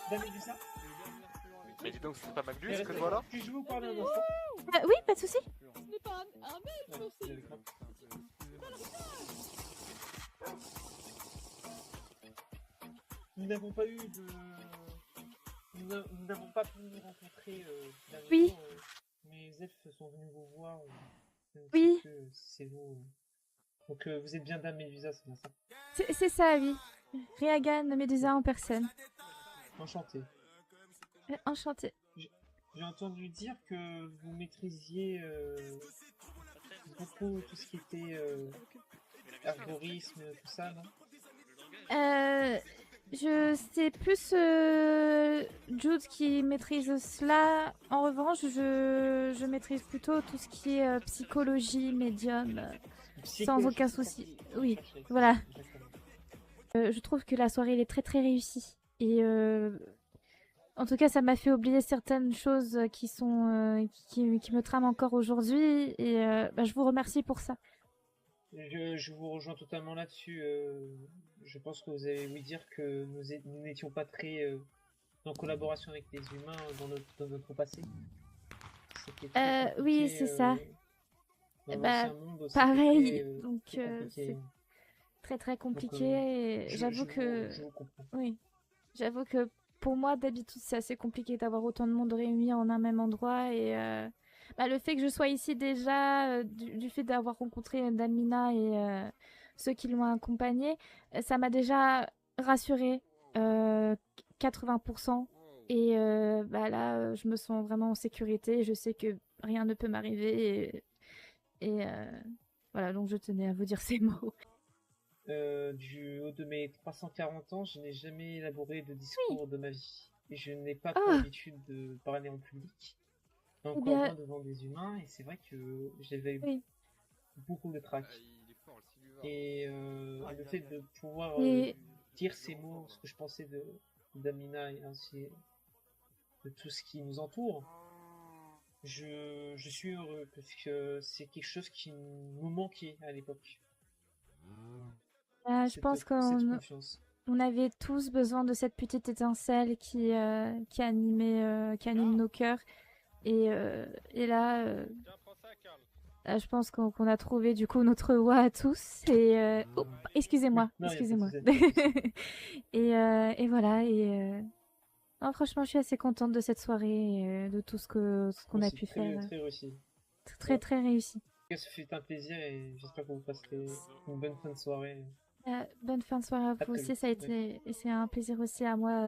Dame Medusa. Mais dis donc, c'est pas Magnus Mais que restez- voilà. Puis-je vous parler un instant? Oui, pas de souci. Ce n'est pas un mec, Ouais, aussi. Nous n'avons pas eu de... Nous n'avons pas pu nous rencontrer dernièrement, Oui. mes elfes sont venus vous voir. Je ne sais Oui. plus si c'est vous. Donc vous êtes bien Dame Médusa, c'est bien ça. C'est ça, oui. Réagan Medusa en personne. Enchanté. Enchantée. J'ai entendu dire que vous maîtrisiez beaucoup tout ce qui était herborisme, tout ça, non? C'est plus Jude qui maîtrise cela. En revanche, je maîtrise plutôt tout ce qui est psychologie, médium, sans aucun souci. Oui, voilà. Je trouve que la soirée elle est très très réussie. Et en tout cas, ça m'a fait oublier certaines choses qui sont qui me trament encore aujourd'hui. Et je vous remercie pour ça. Je vous rejoins totalement là-dessus. Je pense que vous avez ouï dire que nous n'étions pas très en collaboration avec les humains dans notre passé. C'était très Oui, compliqué, c'est ça. dans Bah, l'ancien monde aussi, pareil. c'était Donc, très compliqué. c'est très très compliqué. Et Je j'avoue que. je vous comprends. Oui. J'avoue que pour moi, d'habitude, c'est assez compliqué d'avoir autant de monde réuni en un même endroit. Et le fait que je sois ici déjà, du fait d'avoir rencontré Damina et ceux qui l'ont accompagnée, ça m'a déjà rassurée 80%. Et là, je me sens vraiment en sécurité. Je sais que rien ne peut m'arriver. Voilà, donc je tenais à vous dire ces mots. Du haut de mes 340 ans, je n'ai jamais élaboré de discours de ma vie. Et je n'ai pas Ah. pour habitude de parler en public. Encore bien- moins devant des humains. Et c'est vrai que j'avais eu Oui. beaucoup de trac. Et le fait de pouvoir Et- dire ces mots, ce que je pensais de d'Amina et ainsi de tout ce qui nous entoure, je suis heureux parce que c'est quelque chose qui nous manquait à l'époque. Je pense Cette qu'on confiance. on avait tous besoin de cette petite étincelle qui anime nos cœurs. Et là, je pense qu'on a trouvé du coup notre voie à tous. Et oups, excusez-moi, Non, y a pas de excusez-moi. souci. Et voilà. Non, franchement, je suis assez contente de cette soirée, et de tout ce qu'on a C'est pu très, faire. très réussi. Très très réussi. Ce fut un plaisir et j'espère que vous passerez une bonne fin de soirée. Bonne fin de soirée à À vous très aussi, vite. ça a été, et c'est un plaisir aussi à moi